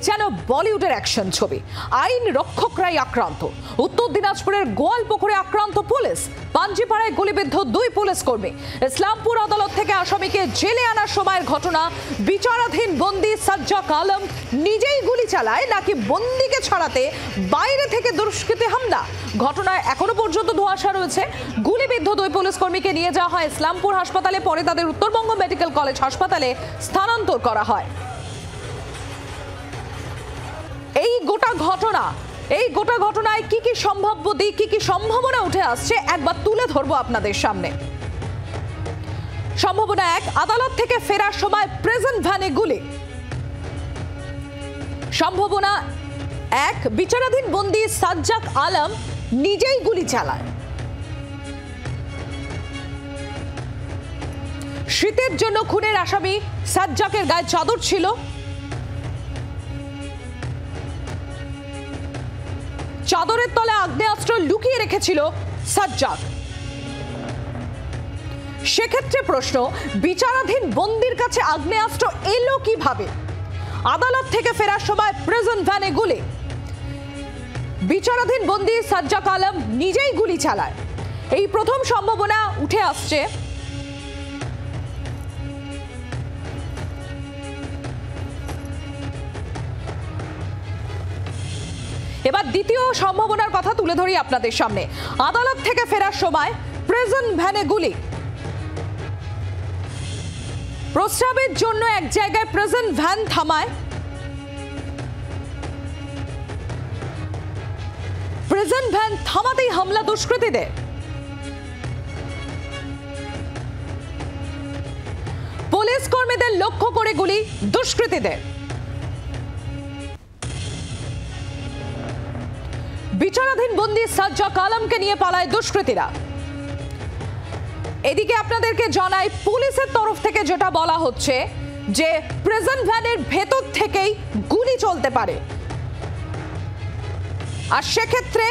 যেন বলিউডের অ্যাকশন ছবি। আইন রক্ষকরাই আক্রান্ত। উত্তর দিনাজপুরের গোয়ালপুকুরে আক্রান্ত পুলিশ। পাঞ্জিপাড়ায় গুলিবিদ্ধ 2 পুলিশ কর্মী। ইসলামপুর আদালত থেকে আসামিকে জেলে আনার সময়ের ঘটনা। বিচারাধীন বন্দী সাজ্জাক আলম নিজেই গুলি চালায় নাকি বন্দীকে ছাড়াতে বাইরে থেকে দুষ্কৃতী হামলা? ঘটনায় এখনো পর্যন্ত ধোঁয়াশা রয়েছে। গুলিবিদ্ধ 2 পুলিশ কর্মীকে নিয়ে যাওয়া হয় ইসলামপুর হাসপাতালে, পরে তাদের উত্তরবঙ্গ মেডিকেল কলেজ হাসপাতালে স্থানান্তর করা হয়। এই গোটা ঘটনায় কি কি সম্ভাব্য দিক, কি কি সম্ভাবনা উঠে আসছে একবার তুলে ধরবো আপনাদের সামনে। সম্ভাবনা 1, আদালত থেকে ফেরার সময় প্রেজেন্ট ভ্যানে গুলি। সম্ভাবনা 1, বিচারাধীন বন্দী সাজ্জাক আলম নিজেই গুলি চালায়। শীতের জন্য খুনের আসামি সাজ্জাকের গায়ে চাদর ছিল। চাদরের তলে আগ্নেয়াস্ত্র লুকিয়ে রেখেছিল সাজ্জাক। সেক্ষেত্রে প্রশ্ন, বিচারাধীন বন্দির কাছে আগ্নেয়াস্ত্র এলো কিভাবে? আদালত থেকে ফেরার সময় প্রিজন ভ্যানে গুলি। বিচারাধীন বন্দী সাজ্জাক আলম নিজেই গুলি চালায়। এই প্রথম সম্ভাবনা উঠে আসছে। এবার দ্বিতীয় সম্ভাবনার কথা তুলে ধরি আপনাদের সামনে। আদালত থেকে ফেরার সময় প্রিজন ভ্যানে গুলি। প্রস্রাবের জন্য এক জায়গায় প্রিজন ভ্যান থামায়। প্রিজন ভ্যান থামাতেই হামলা দুষ্কৃতীদের। পুলিশ কর্মীদের লক্ষ্য করে গুলি দুষ্কৃতীদের। বিচারাধীন বন্দী সাজ্জাক আলমকে নিয়ে পালায় দুষ্কৃতীরা। এদিকে আপনাদেরকে জানাই, পুলিশের তরফ থেকে যেটা বলা হচ্ছে যে প্রিজন ভ্যানের ভেতর থেকেই গুলি চলতে পারে। আর সেক্ষেত্রে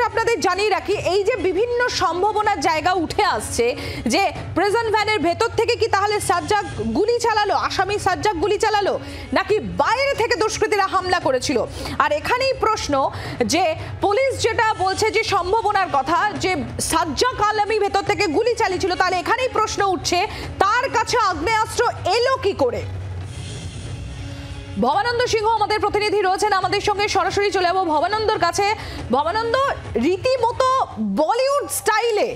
আপনাদের জানিয়ে রাখি, এই যে বিভিন্ন সম্ভাবনার জায়গা উঠে আসছে যে প্রিজন ভ্যানের ভেতর থেকে কি তাহলে সাজ্জাক গুলি চালালো, আসামি সাজ্জাক গুলি চালালো, নাকি বাইরে থেকে দুষ্কৃতীরা হামলা করেছিল? আর এখানেই প্রশ্ন যে পুলিশ যেটা বলছে যে সম্ভাবনার কথা যে সাজ্জাক আলমই ভেতর থেকে গুলি চালিয়েছিল, তাহলে এখানেই প্রশ্ন উঠছে তার কাছে আগ্নেয়াস্ত্র এলো কি করে? ভবানন্দ সিংহ আমাদের প্রতিনিধি রয়েছেন আমাদের সঙ্গে, সরাসরি চলে যাবো ভবানন্দর কাছে। ভবানন্দ, রীতিমতো বলিউড স্টাইলে,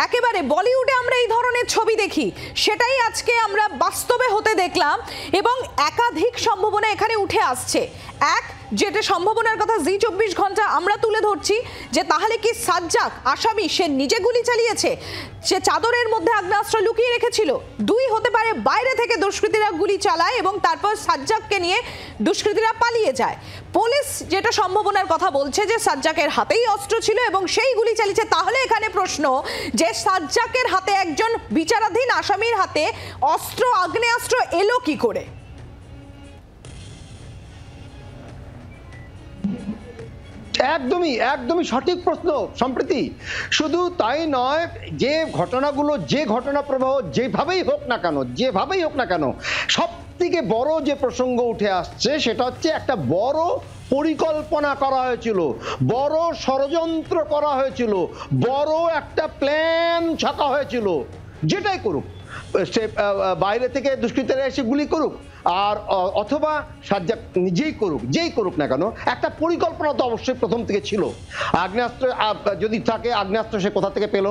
একেবারে বলিউডে আমরা এই ধরনের ছবি দেখি, সেটাই আজকে আমরা বাস্তবে হতে দেখলাম এবং একাধিক সম্ভাবনা এখানে উঠে আসছে। এক, যেটা সম্ভাবনার কথা জি 24 ঘন্টা আমরা তুলে ধরছি যে তাহলে কি সাজ্জাক আসামি সে নিজে গুলি চালিয়েছে, সে চাদরের মধ্যে আগ্নেয়াস্ত্র লুকিয়ে রেখেছিল। 2, হতে পারে বাইরে থেকে দুষ্কৃতীরা গুলি চালায় এবং তারপর সাজ্জাককে নিয়ে দুষ্কৃতীরা পালিয়ে যায়। পুলিশ যেটা সম্ভাবনার কথা বলছে যে সাজ্জাকের হাতেই অস্ত্র ছিল এবং সেই গুলি চালিয়েছে। তাহলে এখানে প্রশ্ন যে সাজ্জাকের হাতে, একজন বিচারাধীন আসামির হাতে অস্ত্র, আগ্নেয়াস্ত্র এলো কি করে? একদমই সঠিক প্রশ্ন সম্প্রীতি। শুধু তাই নয়, যে ঘটনাগুলো, যে ঘটনা প্রবাহ যেভাবেই হোক না কেন সব থেকে বড় যে প্রসঙ্গ উঠে আসছে সেটা হচ্ছে একটা বড় পরিকল্পনা করা হয়েছিল, বড় ষড়যন্ত্র করা হয়েছিল, বড় একটা প্ল্যান ছাকা হয়েছিল। যেটাই করুক, সে বাইরে থেকে দুষ্কৃতীরা এসে গুলি করুক আর অথবা সাজ্জাক নিজেই করুক, যেই করুক না কেন, একটা পরিকল্পনা তো অবশ্যই প্রথম থেকে ছিল। আগ্নেয়াস্ত্র যদি থাকে, আগ্নেয়াস্ত্র সে কোথা থেকে পেল?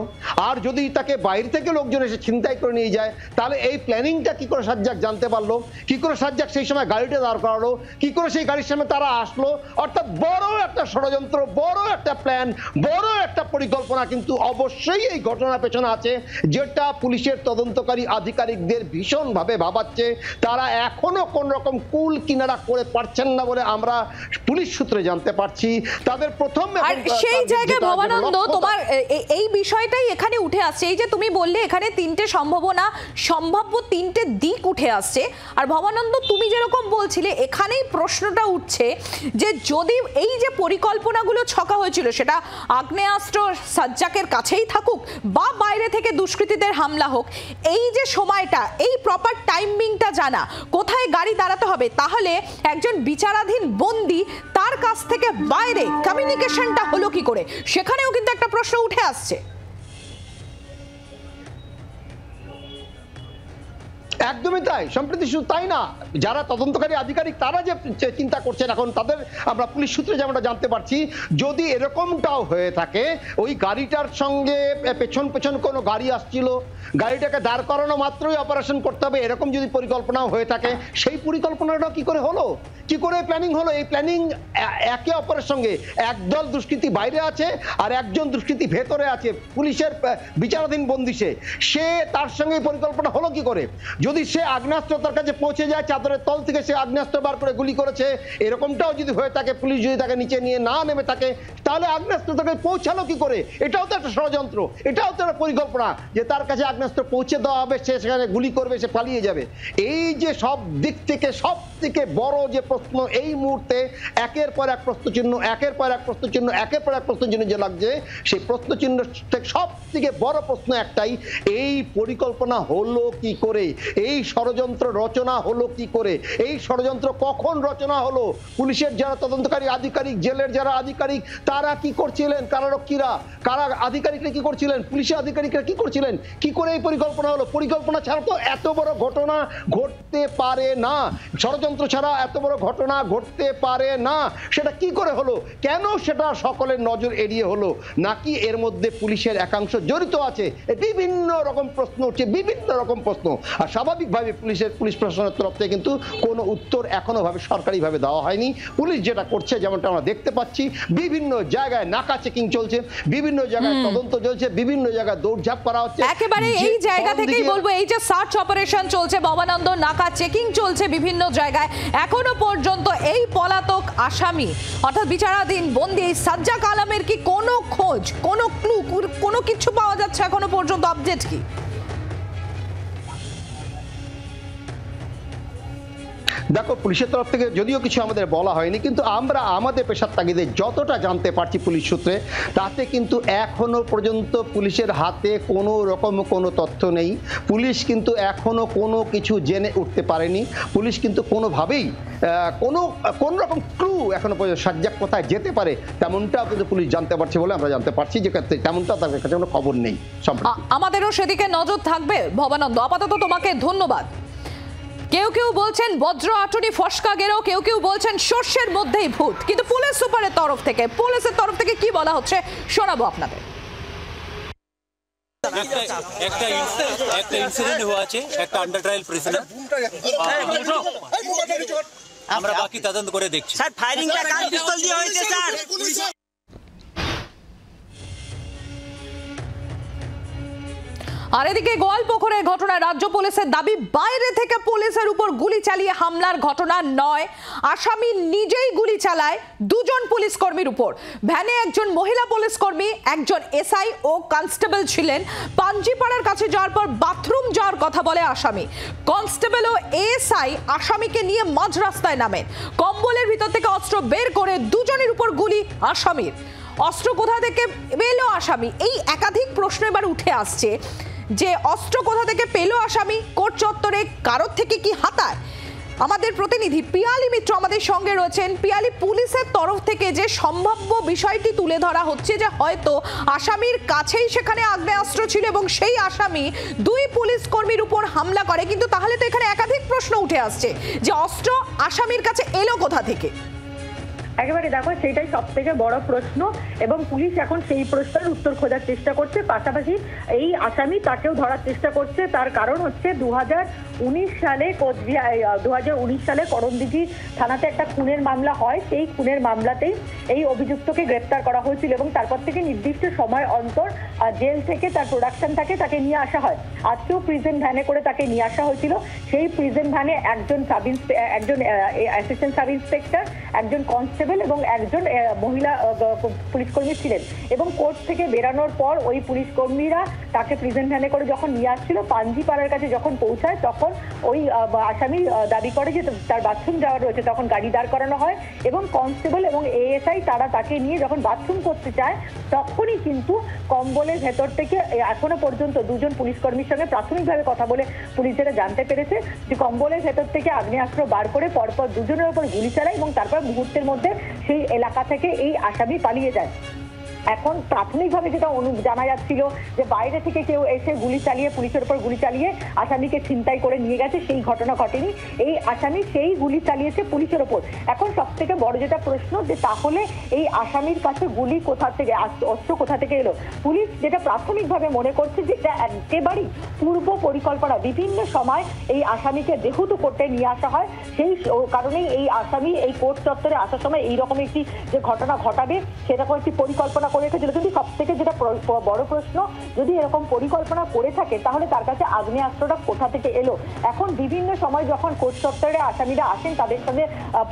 আর যদি তাকে বাইরে থেকে লোকজন এসে ছিনতাই করে নিয়ে যায়, তাহলে এই প্ল্যানিংটা কি করে সাজ্জাক জানতে পারলো? কি করে সাজ্জাক সেই সময় গাড়িটা দাঁড় করালো? কি করে সেই গাড়ির সামনে তারা আসলো? অর্থাৎ বড় একটা ষড়যন্ত্র, বড় একটা প্ল্যান, বড় একটা পরিকল্পনা কিন্তু অবশ্যই এই ঘটনার পেছনে আছে, যেটা পুলিশের তদন্তকারী আধিকারিকদের ভীষণভাবে ভাবাচ্ছে। তারা এখনো কোন রকম কুল কিনারা করে পারছেন না বলে আমরা পুলিশ সূত্রে জানতে পারছি। তাদের প্রথম সেই জায়গায় ভবানন্দ, তোমার এই বিষয়টাই এখানে উঠে আসছে। এই যে তুমি বললে এখানে 3টে সম্ভাবনা, সম্ভাব্য 3টে দিক উঠে আসছে। আর ভবানন্দ, তুমি যেরকম বলছিলে, এখানেই প্রশ্নটা উঠছে যে যদি এই যে পরিকল্পনাগুলো ছকা হয়েছিল সেটা আগ্নেয়াস্ত্র সাজ্জাকের কাছেই থাকুক বা বাইরে থেকে দুষ্কৃতীদের হামলা হোক, এই যে সময়টা, এই প্রপার টাইমিংটা জানা, কোথায় কোথায় গাড়ি দাঁড়াতে হবে, তাহলে একজন বিচারাধীন বন্দী তার কাছ থেকে বাইরে কমিউনিকেশনটা হলো কি করে, সেখানেও কিন্তু একটা প্রশ্ন উঠে আসছে। একদমই তাই সম্প্রতি, শুধু তাই না, যারা তদন্তকারী আধিকারিক তারা যে চিন্তা করছেন এখন, তাদের আমরা পুলিশ সূত্রে যেমনটা জানতে পারছি, যদি এরকমটাও হয়ে থাকে ওই গাড়িটার সঙ্গে পেছন পেছন কোনো গাড়ি আসছিল, গাড়িটাকে দাঁড় করানো মাত্রই অপারেশন করতে হবে, এরকম যদি পরিকল্পনাও হয়ে থাকে, সেই পরিকল্পনাটা কি করে হলো, কি করে প্ল্যানিং হলো? এই প্ল্যানিং একে অপরের সঙ্গে, একদল দুষ্কৃতী বাইরে আছে আর একজন দুষ্কৃতী ভেতরে আছে, পুলিশের বিচারাধীন বন্দী সে তার সঙ্গে পরিকল্পনা হলো কি করে? যদি সে আগ্নেয়াস্ত্র তার কাছে পৌঁছে যায়, চাদরের তল থেকে সে আগ্নেয়াস্ত্র বার করে গুলি করেছে, এরকমটাও যদি হয়ে থাকে, পুলিশ যদি তাকে নিচে নিয়ে না নেমে থাকে, তাহলে আগ্নেয়াস্ত্র তাকে পৌঁছালো কি করে? এটাও তো একটা ষড়যন্ত্র, এটাও তো একটা পরিকল্পনা যে তার কাছে আগ্নেয়াস্ত্র পৌঁছে দেওয়া হবে, সে সেখানে গুলি করবে, সে পালিয়ে যাবে। এই যে সব দিক থেকে সব থেকে বড় যে প্রশ্ন এই মুহূর্তে, একের পর এক প্রশ্নচিহ্ন, একের পর এক প্রশ্নচিহ্ন, একের পর এক প্রশ্নচিহ্ন যে লাগছে, সেই প্রশ্নচিহ্ন সব থেকে বড় প্রশ্ন একটাই, এই পরিকল্পনা হলো কি করে, এই ষড়যন্ত্র রচনা হলো কি করে, এই ষড়যন্ত্র কখন রচনা হলো, পুলিশের যারা তদন্তকারী আধিকারিক, জেলের যারা আধিকারিক, তারা কি করছিলেন, কারারক্ষীরা, কারা আধিকারিকরা কি করছিলেন, পুলিশের আধিকারিকরা কি করছিলেন, কি করে এই পরিকল্পনা হলো? পরিকল্পনা ছাড়া তো এত বড় ঘটনা ঘটতে পারে না, ষড়যন্ত্র ছাড়া এত বড় ঘটনা ঘটতে পারে না। সেটা কি করে হলো? কেন সেটা সকলের নজর এড়িয়ে হলো? নাকি এর মধ্যে পুলিশের একাংশ জড়িত আছে? বিভিন্ন রকম প্রশ্ন উঠছে, বিভিন্ন রকম প্রশ্ন। আর স্বাভাবিকভাবে পুলিশ প্রশাসনের তরফ থেকে কিন্তু কোনো উত্তর এখনো ভাবে সরকারিভাবে দেওয়া হয়নি। পুলিশ যেটা করছে, যেমনটা আমরা দেখতে পাচ্ছি, বিভিন্ন জায়গায় নাকা চেকিং চলছে, বিভিন্ন জায়গায় তদন্ত চলছে, বিভিন্ন জায়গায় দৌড়ঝাঁপ করা হচ্ছে। একেবারে এই জায়গা থেকেই বলবো, এই যে সার্চ অপারেশন চলছে ভবানন্দ, নাকা চেকিং চলছে বিভিন্ন জায়গায়, এখনো পর্যন্ত এই পলাতক আসামি অর্থাৎ বিচারাধীন বন্দী সাজ্জাক আলমের কি কোনো খোঁজ, কোনো ক্লু, কোনো কিছু পাওয়া যাচ্ছে এখনো পর্যন্ত? আপডেট কি? দেখো, পুলিশের তরফ থেকে যদিও কিছু আমাদের বলা হয়নি, কিন্তু আমরা আমাদের পেশার তাগিদে যতটা জানতে পারছি পুলিশ সূত্রে, তাতে কিন্তু এখনো পর্যন্ত পুলিশের হাতে কোনো রকম কোনো তথ্য নেই। পুলিশ কিন্তু এখনো কোনো কিছু জেনে উঠতে পারেনি। পুলিশ কিন্তু কোনোভাবেই কোনো রকম ক্লু এখনো পর্যন্ত সাজ্জাক কোথায় যেতে পারে তেমনটাও কিন্তু পুলিশ জানতে পারছে বলে আমরা জানতে পারছি, যে তেমনটা তাদের কাছে কোনো খবর নেই। আমাদেরও সেদিকে নজর থাকবে ভবানন্দ। আপাতত তোমাকে ধন্যবাদ। কেউ কেউ বলছেন বজ্র আটুনি ফসকা গেরো, কেউ কেউ বলছেন শস্যের মধ্যেই ভূত, কিন্তু পুলিশ সুপারের পুলিশের তরফ থেকে কি বলা হচ্ছে শোনাবো আপনাদের। একটা ইনসিডেন্ট হয়েছে, একটা আন্ডার ট্রায়াল প্রিজনার, আমরা বাকি তদন্ত করে দেখছি। স্যার ফায়ারিংটা কার পিস্তল দিয়ে হয়েছে স্যার? আর এদিকে গোয়ালপুকুরের ঘটনায় রাজ্য পুলিশের দাবি, বাইরে থেকে পুলিশের উপর গুলি চালিয়ে হামলার ঘটনা নয়, আসামি নিজেই গুলি চালায় দুজন পুলিশ কর্মীর উপর। ভ্যানে একজন মহিলা পুলিশ কর্মী, একজন এসআই ও কনস্টেবল ছিলেন। পাঞ্জিপাড়ার কাছে যাওয়ার পর বাথরুম যাওয়ার কথা বলে আসামি। কনস্টেবল ও এসআই আসামিকে নিয়ে মাঝ রাস্তায় নামেন। কম্বলের ভিতর থেকে অস্ত্র বের করে দুজনের উপর গুলি আসামির। অস্ত্র কোথা থেকে পেল আসামি, এই একাধিক প্রশ্ন এবার উঠে আসছে, যে অস্ত্র কোথা থেকে পেল আসামি, কোর্ট চত্বরে কারোর থেকে কি হাতায়। আমাদের প্রতিনিধি পিয়ালি মিত্র আমাদের সঙ্গে রয়েছেন। পিয়ালি, পুলিশের তরফ থেকে যে সম্ভাব্য বিষয়টি তুলে ধরা হচ্ছে যে হয়তো আসামির কাছেই সেখানে আগ্নেয়াস্ত্র ছিল এবং সেই আসামি দুই পুলিশ কর্মীর উপর হামলা করে, কিন্তু তাহলে তো এখানে একাধিক প্রশ্ন উঠে আসছে যে অস্ত্র আসামির কাছে এলো কোথা থেকে। একেবারে দেখো, সেটাই সব থেকে বড় প্রশ্ন এবং পুলিশ এখন সেই প্রশ্নের উত্তর খোঁজার চেষ্টা করছে। পাশাপাশি এই আসামি তাকেও ধরার চেষ্টা করছে। তার কারণ হচ্ছে 2019 সালে কোচবিহার 2019 সালে করণদিঘি থানাতে একটা খুনের মামলা হয়। সেই খুনের মামলাতেই এই অভিযুক্তকে গ্রেপ্তার করা হয়েছিল এবং তারপর থেকে নির্দিষ্ট সময় অন্তর জেল থেকে তার প্রোডাকশন তাকে নিয়ে আসা হয়। আজকেও প্রিজন ভ্যানে করে তাকে নিয়ে আসা হয়েছিল। সেই প্রিজন ভ্যানে একজন অ্যাসিস্ট্যান্ট সাব ইন্সপেক্টর, একজন কনস্টেবল কনস্টেবল এবং একজন মহিলা পুলিশ কর্মী ছিলেন। এবং কোর্ট থেকে বেরানোর পর ওই পুলিশ কর্মীরা তাকে প্রিজন ভ্যানে করে যখন নিয়ে আসছিল, পাঞ্জিপাড়ার কাছে যখন পৌঁছায় তখন ওই আসামি দাবি করে যে তার বাথরুম যাওয়ার রয়েছে। তখন গাড়ি দাঁড় করানো হয় এবং কনস্টেবল এবং এএসআই তারা তাকে নিয়ে যখন বাথরুম করতে চায় তখনই কিন্তু কম্বলের ভেতর থেকে এখনো পর্যন্ত দুজন পুলিশ কর্মীর সঙ্গে প্রাথমিকভাবে কথা বলে পুলিশ যেটা জানতে পেরেছে যে কম্বলের ভেতর থেকে আগ্নেয়াস্ত্র বার করে পরপর দুজনের উপর গুলি চালায় এবং তারপর মুহূর্তের মধ্যে সেই এলাকা থেকে এই আসামি পালিয়ে যায়। এখন প্রাথমিকভাবে যেটা জানা যাচ্ছিল যে বাইরে থেকে কেউ এসে গুলি চালিয়ে পুলিশের উপর গুলি চালিয়ে আসামিকে ছিনতাই করে নিয়ে গেছে, সেই ঘটনা ঘটেনি। এই আসামি সেই গুলি চালিয়েছে পুলিশের ওপর। এখন সব থেকে বড় যেটা প্রশ্ন যে তাহলে এই আসামির কাছে গুলি কোথা থেকে, অস্ত্র কোথা থেকে এলো? পুলিশ যেটা প্রাথমিকভাবে মনে করছে যে এটা একেবারেই পূর্ব পরিকল্পনা। বিভিন্ন সময় এই আসামিকে যেহেতু কোর্টে নিয়ে আসা হয় সেই কারণেই এই আসামি এই কোর্ট চত্বরে আসার সময় এইরকম একটি যে ঘটনা ঘটাবে সেরকম একটি পরিকল্পনা করে রেখেছিল। কিন্তু সব থেকে যেটা বড় প্রশ্ন, যদি এরকম পরিকল্পনা করে থাকে তাহলে তার কাছে আগ্নেয়াস্ত্রটা কোথা থেকে এলো? এখন বিভিন্ন সময় যখন কোর্ট চত্বরে আসামিরা আসেন তাদের সঙ্গে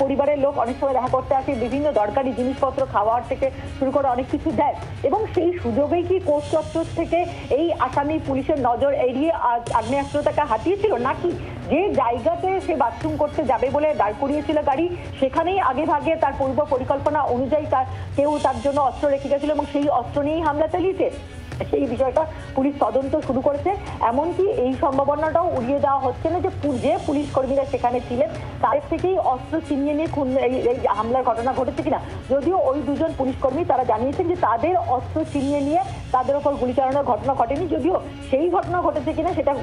পরিবারের লোক অনেক সময় দেখা করতে আসে, বিভিন্ন দরকারি জিনিসপত্র খাওয়ার থেকে শুরু করে অনেক কিছু দেয় এবং সেই সুযোগেই কি কোর্ট চত্বর থেকে এই আসামি পুলিশের নজর এড়িয়ে আগ্নেয়াস্ত্রটাকে হাতিয়েছিল, নাকি যে জায়গাতে সে বাথরুম করতে যাবে বলে দাঁড় করিয়েছিল গাড়ি সেখানেই আগে ভাগে তার পূর্ব পরিকল্পনা অনুযায়ী কেউ তার জন্য অস্ত্র রেখে গেছিল এবং সেই অস্ত্র নিয়েই হামলা চালিয়েছে? সেই বিষয়টা পুলিশ তদন্ত শুরু করেছে। এমনকি এই সম্ভাবনাটাও উড়িয়ে দেওয়া হচ্ছে না যে পুলিশ কর্মীরা সেখানে ছিলেন তাদের থেকেই অস্ত্র ছিনিয়ে নিয়ে এই হামলার ঘটনা ঘটেছে কিনা। যদিও ওই দুজন পুলিশ কর্মী তারা জানিয়েছেন যে তাদের অস্ত্র ছিনিয়ে নিয়ে তাদের ওপর গুলি চালানোর ঘটনা ঘটেনি, যদিও সেই ঘটনা ঘটেছে কিনা সেটা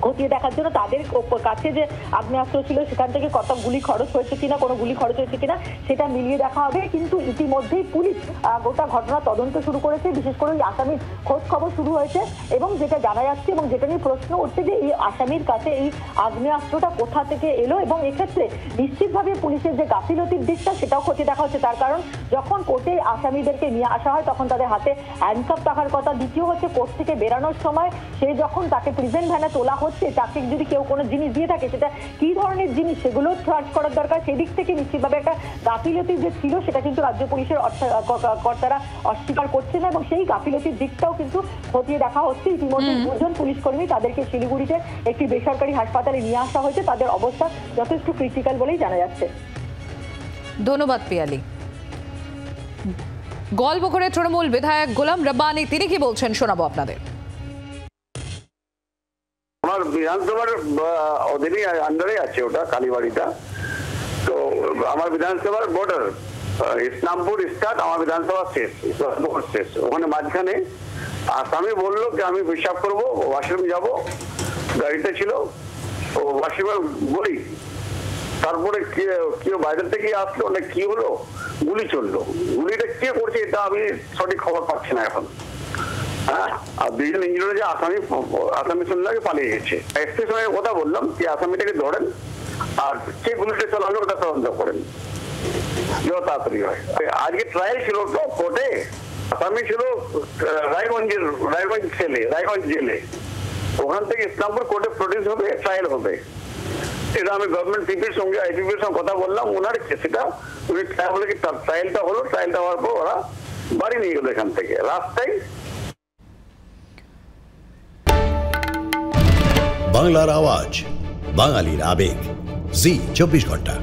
খতিয়ে দেখার জন্য তাদের কাছে যে আগ্নেয়াস্ত্র ছিল সেখান থেকে কত গুলি খরচ হয়েছে কিনা, কোনো গুলি খরচ হয়েছে কিনা সেটা মিলিয়ে দেখা হবে। কিন্তু ইতিমধ্যেই পুলিশ গোটা ঘটনা তদন্ত শুরু করেছে, বিশেষ করে ওই আসামির খোঁজ খবর শুরু হয়েছে এবং যেটা জানা যাচ্ছে এবং যেটা নিয়ে প্রশ্ন উঠছে যে এই আসামির কাছে এই আগ্নেয়াস্ত্রটা কোথা থেকে এলো এবং এক্ষেত্রে নিশ্চিতভাবে পুলিশের যে গাফিলতির দিকটা সেটাও খতিয়ে দেখা হচ্ছে। তার কারণ যখন কোর্টে আসামিদেরকে নিয়ে আসা হয় তখন তাদের হাতে হ্যান্ডকাফ থাকার কথা। দ্বিতীয় হচ্ছে কোর্ট থেকে বেরানোর সময় সে যখন তাকে প্রিজন ভ্যানে তোলা হচ্ছে তাকে যদি কেউ কোনো জিনিস দিয়ে থাকে সেটা কি ধরনের জিনিস সেগুলো সার্চ করার দরকার। সেদিক থেকে নিশ্চিতভাবে একটা গাফিলতি যে ছিল সেটা কিন্তু রাজ্য পুলিশের কর্তারা অস্বীকার করছে না এবং সেই গাফিলতির দিকটাও কিন্তু খতিয়ে দেখা হচ্ছে। ইতিমধ্যে দুজন পুলিশ কর্মী তাদেরকে শিলিগুড়িতে একটি বেসরকারি হাসপাতালে নিয়ে আসা হয়েছে, তাদের অবস্থা যথেষ্ট ক্রিটিক্যাল বলেই জানা যাচ্ছে। ধন্যবাদ পিয়ালি। গল্প করে তৃণমূল বিধায়ক গোলাম রব্বানী তিনি কি বলছেন শোনাবো আপনাদের। আমার বিধানসভার অধীনে আন্ডারে আছে ওটা কালীবাড়িটা, তো আমার বিধানসভার বর্ডার ইসলামপুর স্টার্ট, আমার বিধানসভা শেষ ওখানে মাঝখানে আসামি বললো কি আমি পেশাব করবো, ওয়াশরুম যাব, গাড়িতে ছিল ও ওয়াশরুমে বলি, তারপরে কেউ বাইরে থেকে আসলো না কি হলো গুলি চললো। গুলিটা কে করছে এটা আমি সঠিক খবর পাচ্ছি না এখন। হ্যাঁ, আর দুইজন ইঞ্জিনিয়ার যে আসামি শুনলে পালিয়ে গেছে। এসপির সঙ্গে কথা বললাম যে আসামিটাকে ধরেন আর কে গুলিটা চালানো ওটা তদন্ত করেন যত তাড়াতাড়ি হয়। আজকে ট্রায়াল ছিল তো কোর্টে, আসামি ছিল রায়গঞ্জ জেলে, ওখান থেকে ইসলামপুর কোর্টে প্রডিউস হবে, ট্রায়াল হবে। এটা আমি গভর্নমেন্ট পিপির সঙ্গে আইপিপির সঙ্গে কথা বললাম, ওনার সেটা উনি বলে কি ট্রায়ালটা হলো, ট্রায়ালটা হওয়ার পর ওরা বাড়ি নিয়ে গেল এখান থেকে রাস্তায়। বাংলার আওয়াজ, বাঙালির আবেগ, জি 24 ঘন্টা।